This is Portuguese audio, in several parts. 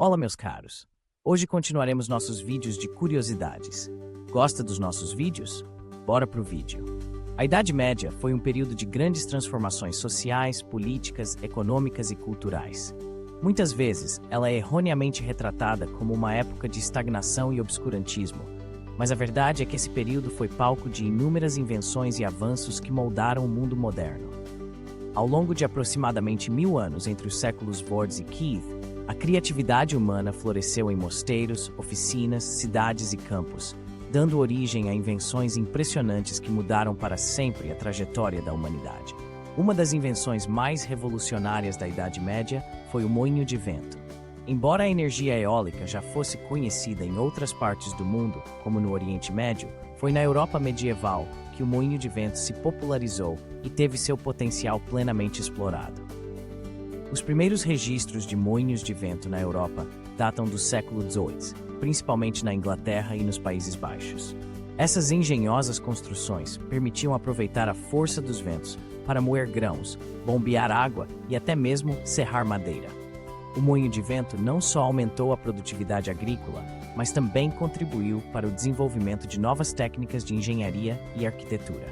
Olá, meus caros! Hoje continuaremos nossos vídeos de curiosidades. Gosta dos nossos vídeos? Bora pro vídeo! A Idade Média foi um período de grandes transformações sociais, políticas, econômicas e culturais. Muitas vezes, ela é erroneamente retratada como uma época de estagnação e obscurantismo, mas a verdade é que esse período foi palco de inúmeras invenções e avanços que moldaram o mundo moderno. Ao longo de aproximadamente 1000 anos entre os séculos Rhodes e Keith, a criatividade humana floresceu em mosteiros, oficinas, cidades e campos, dando origem a invenções impressionantes que mudaram para sempre a trajetória da humanidade. Uma das invenções mais revolucionárias da Idade Média foi o moinho de vento. Embora a energia eólica já fosse conhecida em outras partes do mundo, como no Oriente Médio, foi na Europa medieval que o moinho de vento se popularizou e teve seu potencial plenamente explorado. Os primeiros registros de moinhos de vento na Europa datam do século XVIII, principalmente na Inglaterra e nos Países Baixos. Essas engenhosas construções permitiam aproveitar a força dos ventos para moer grãos, bombear água e até mesmo serrar madeira. O moinho de vento não só aumentou a produtividade agrícola, mas também contribuiu para o desenvolvimento de novas técnicas de engenharia e arquitetura.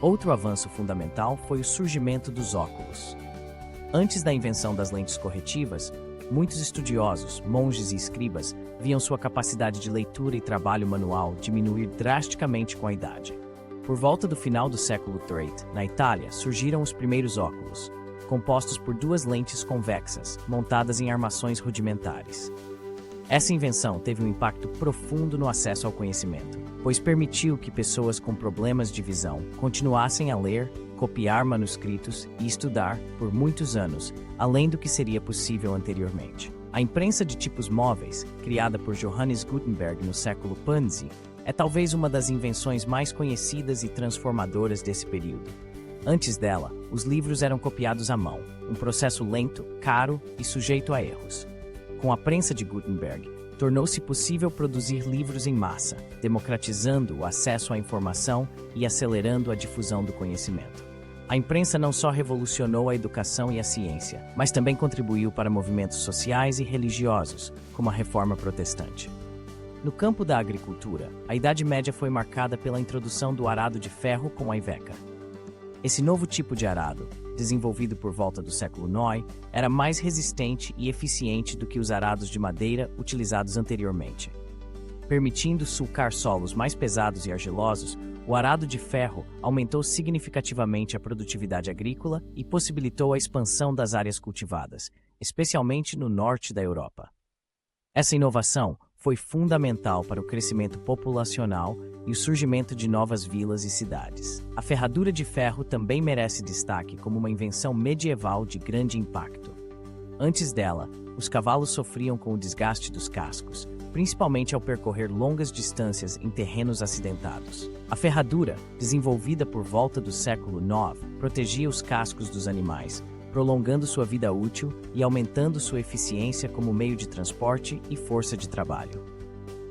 Outro avanço fundamental foi o surgimento dos óculos. Antes da invenção das lentes corretivas, muitos estudiosos, monges e escribas viam sua capacidade de leitura e trabalho manual diminuir drasticamente com a idade. Por volta do final do século XIII, na Itália, surgiram os primeiros óculos, compostos por duas lentes convexas, montadas em armações rudimentares. Essa invenção teve um impacto profundo no acesso ao conhecimento, pois permitiu que pessoas com problemas de visão continuassem a ler, copiar manuscritos e estudar por muitos anos, além do que seria possível anteriormente. A imprensa de tipos móveis, criada por Johannes Gutenberg no século XV, é talvez uma das invenções mais conhecidas e transformadoras desse período. Antes dela, os livros eram copiados à mão, um processo lento, caro e sujeito a erros. Com a prensa de Gutenberg, tornou-se possível produzir livros em massa, democratizando o acesso à informação e acelerando a difusão do conhecimento. A imprensa não só revolucionou a educação e a ciência, mas também contribuiu para movimentos sociais e religiosos, como a Reforma Protestante. No campo da agricultura, a Idade Média foi marcada pela introdução do arado de ferro com a iveca. Esse novo tipo de arado, desenvolvido por volta do século IX, era mais resistente e eficiente do que os arados de madeira utilizados anteriormente. Permitindo sulcar solos mais pesados e argilosos, o arado de ferro aumentou significativamente a produtividade agrícola e possibilitou a expansão das áreas cultivadas, especialmente no norte da Europa. Essa inovação foi fundamental para o crescimento populacional e o surgimento de novas vilas e cidades. A ferradura de ferro também merece destaque como uma invenção medieval de grande impacto. Antes dela, os cavalos sofriam com o desgaste dos cascos, principalmente ao percorrer longas distâncias em terrenos acidentados. A ferradura, desenvolvida por volta do século IX, protegia os cascos dos animais, prolongando sua vida útil e aumentando sua eficiência como meio de transporte e força de trabalho.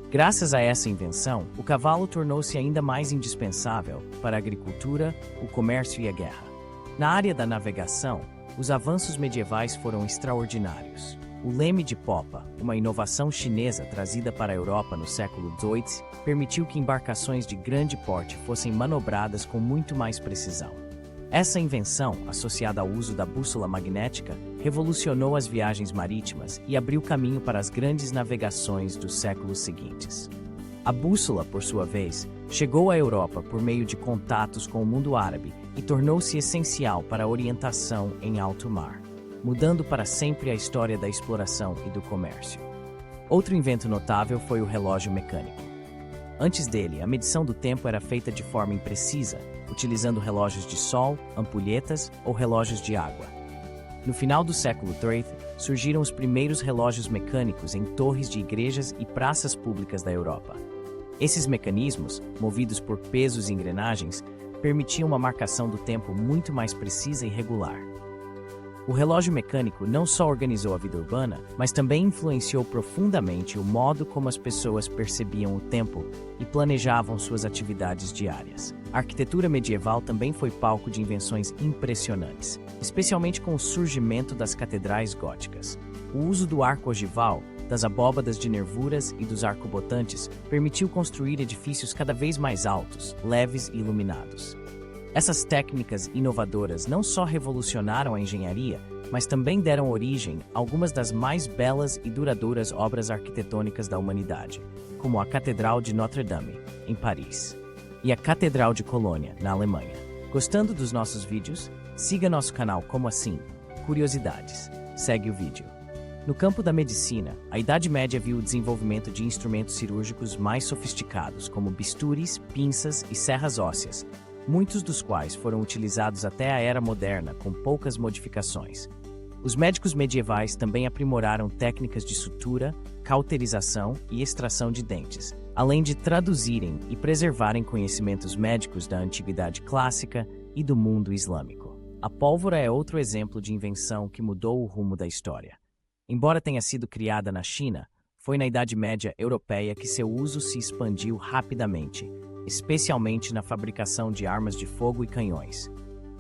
Graças a essa invenção, o cavalo tornou-se ainda mais indispensável para a agricultura, o comércio e a guerra. Na área da navegação, os avanços medievais foram extraordinários. O leme de popa, uma inovação chinesa trazida para a Europa no século XVIII, permitiu que embarcações de grande porte fossem manobradas com muito mais precisão. Essa invenção, associada ao uso da bússola magnética, revolucionou as viagens marítimas e abriu caminho para as grandes navegações dos séculos seguintes. A bússola, por sua vez, chegou à Europa por meio de contatos com o mundo árabe e tornou-se essencial para a orientação em alto mar, mudando para sempre a história da exploração e do comércio. Outro invento notável foi o relógio mecânico. Antes dele, a medição do tempo era feita de forma imprecisa, utilizando relógios de sol, ampulhetas ou relógios de água. No final do século XIII, surgiram os primeiros relógios mecânicos em torres de igrejas e praças públicas da Europa. Esses mecanismos, movidos por pesos e engrenagens, permitiam uma marcação do tempo muito mais precisa e regular. O relógio mecânico não só organizou a vida urbana, mas também influenciou profundamente o modo como as pessoas percebiam o tempo e planejavam suas atividades diárias. A arquitetura medieval também foi palco de invenções impressionantes, especialmente com o surgimento das catedrais góticas. O uso do arco ogival, das abóbadas de nervuras e dos arcobotantes permitiu construir edifícios cada vez mais altos, leves e iluminados. Essas técnicas inovadoras não só revolucionaram a engenharia, mas também deram origem a algumas das mais belas e duradouras obras arquitetônicas da humanidade, como a Catedral de Notre-Dame, em Paris, e a Catedral de Colônia, na Alemanha. Gostando dos nossos vídeos? Siga nosso canal Como Assim? Curiosidades. Segue o vídeo. No campo da medicina, a Idade Média viu o desenvolvimento de instrumentos cirúrgicos mais sofisticados, como bisturis, pinças e serras ósseas, muitos dos quais foram utilizados até a Era Moderna, com poucas modificações. Os médicos medievais também aprimoraram técnicas de sutura, cauterização e extração de dentes, além de traduzirem e preservarem conhecimentos médicos da antiguidade clássica e do mundo islâmico. A pólvora é outro exemplo de invenção que mudou o rumo da história. Embora tenha sido criada na China, foi na Idade Média europeia que seu uso se expandiu rapidamente, especialmente na fabricação de armas de fogo e canhões.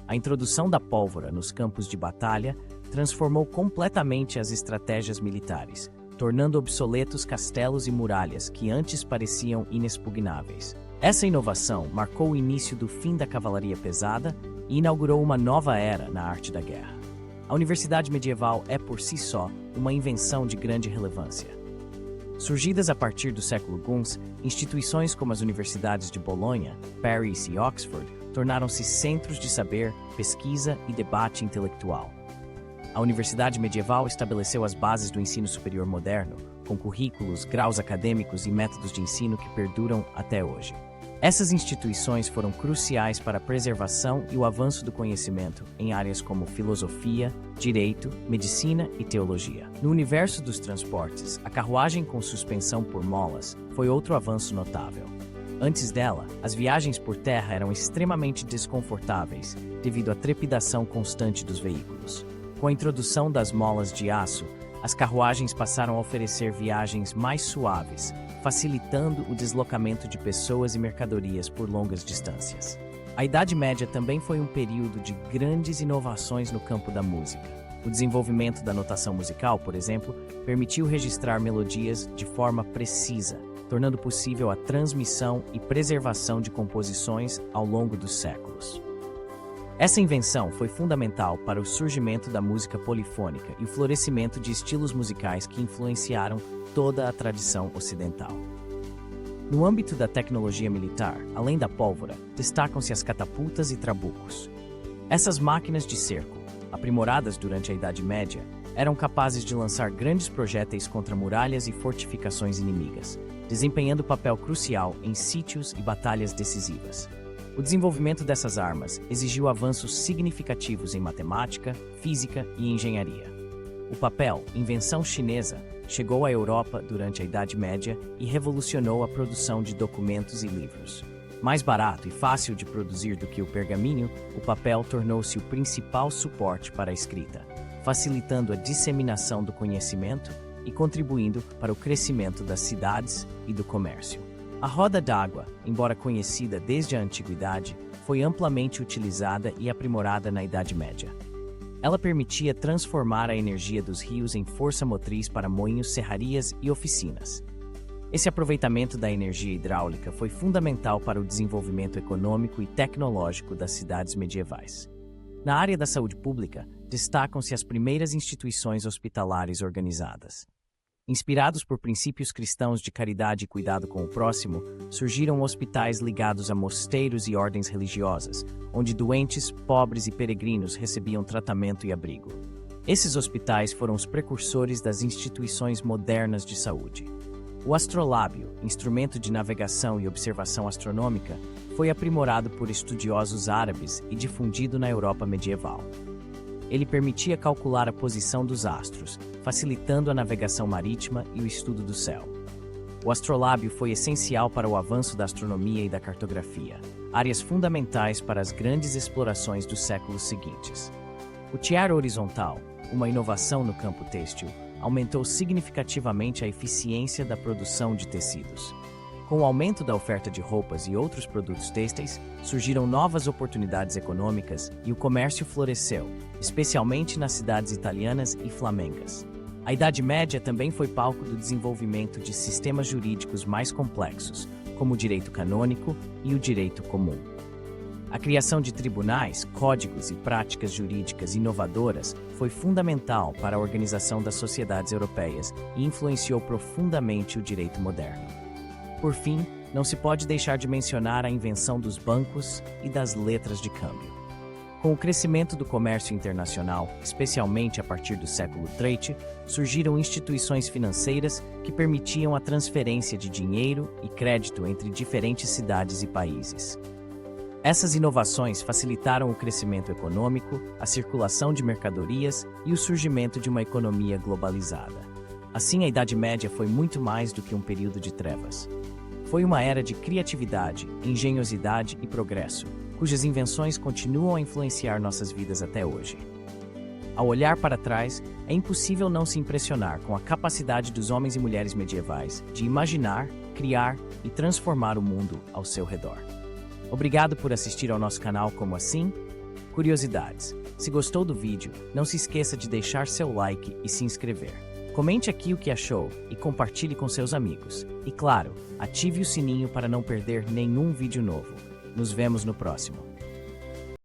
A introdução da pólvora nos campos de batalha transformou completamente as estratégias militares, tornando obsoletos castelos e muralhas que antes pareciam inexpugnáveis. Essa inovação marcou o início do fim da cavalaria pesada e inaugurou uma nova era na arte da guerra. A universidade medieval é, por si só, uma invenção de grande relevância. Surgidas a partir do século XI, instituições como as universidades de Bolonha, Paris e Oxford tornaram-se centros de saber, pesquisa e debate intelectual. A universidade medieval estabeleceu as bases do ensino superior moderno, com currículos, graus acadêmicos e métodos de ensino que perduram até hoje. Essas instituições foram cruciais para a preservação e o avanço do conhecimento em áreas como filosofia, direito, medicina e teologia. No universo dos transportes, a carruagem com suspensão por molas foi outro avanço notável. Antes dela, as viagens por terra eram extremamente desconfortáveis devido à trepidação constante dos veículos. Com a introdução das molas de aço, as carruagens passaram a oferecer viagens mais suaves, facilitando o deslocamento de pessoas e mercadorias por longas distâncias. A Idade Média também foi um período de grandes inovações no campo da música. O desenvolvimento da notação musical, por exemplo, permitiu registrar melodias de forma precisa, tornando possível a transmissão e preservação de composições ao longo dos séculos. Essa invenção foi fundamental para o surgimento da música polifônica e o florescimento de estilos musicais que influenciaram toda a tradição ocidental. No âmbito da tecnologia militar, além da pólvora, destacam-se as catapultas e trabucos. Essas máquinas de cerco, aprimoradas durante a Idade Média, eram capazes de lançar grandes projéteis contra muralhas e fortificações inimigas, desempenhando papel crucial em sítios e batalhas decisivas. O desenvolvimento dessas armas exigiu avanços significativos em matemática, física e engenharia. O papel, invenção chinesa, chegou à Europa durante a Idade Média e revolucionou a produção de documentos e livros. Mais barato e fácil de produzir do que o pergaminho, o papel tornou-se o principal suporte para a escrita, facilitando a disseminação do conhecimento e contribuindo para o crescimento das cidades e do comércio. A roda d'água, embora conhecida desde a antiguidade, foi amplamente utilizada e aprimorada na Idade Média. Ela permitia transformar a energia dos rios em força motriz para moinhos, serrarias e oficinas. Esse aproveitamento da energia hidráulica foi fundamental para o desenvolvimento econômico e tecnológico das cidades medievais. Na área da saúde pública, destacam-se as primeiras instituições hospitalares organizadas. Inspirados por princípios cristãos de caridade e cuidado com o próximo, surgiram hospitais ligados a mosteiros e ordens religiosas, onde doentes, pobres e peregrinos recebiam tratamento e abrigo. Esses hospitais foram os precursores das instituições modernas de saúde. O astrolábio, instrumento de navegação e observação astronômica, foi aprimorado por estudiosos árabes e difundido na Europa medieval. Ele permitia calcular a posição dos astros, facilitando a navegação marítima e o estudo do céu. O astrolábio foi essencial para o avanço da astronomia e da cartografia, áreas fundamentais para as grandes explorações dos séculos seguintes. O tiar horizontal, uma inovação no campo têxtil, aumentou significativamente a eficiência da produção de tecidos. Com o aumento da oferta de roupas e outros produtos têxteis, surgiram novas oportunidades econômicas e o comércio floresceu, especialmente nas cidades italianas e flamengas. A Idade Média também foi palco do desenvolvimento de sistemas jurídicos mais complexos, como o direito canônico e o direito comum. A criação de tribunais, códigos e práticas jurídicas inovadoras foi fundamental para a organização das sociedades europeias e influenciou profundamente o direito moderno. Por fim, não se pode deixar de mencionar a invenção dos bancos e das letras de câmbio. Com o crescimento do comércio internacional, especialmente a partir do século XIII, surgiram instituições financeiras que permitiam a transferência de dinheiro e crédito entre diferentes cidades e países. Essas inovações facilitaram o crescimento econômico, a circulação de mercadorias e o surgimento de uma economia globalizada. Assim, a Idade Média foi muito mais do que um período de trevas. Foi uma era de criatividade, engenhosidade e progresso, cujas invenções continuam a influenciar nossas vidas até hoje. Ao olhar para trás, é impossível não se impressionar com a capacidade dos homens e mulheres medievais de imaginar, criar e transformar o mundo ao seu redor. Obrigado por assistir ao nosso canal Como Assim? Curiosidades. Se gostou do vídeo, não se esqueça de deixar seu like e se inscrever. Comente aqui o que achou e compartilhe com seus amigos. E claro, ative o sininho para não perder nenhum vídeo novo. Nos vemos no próximo.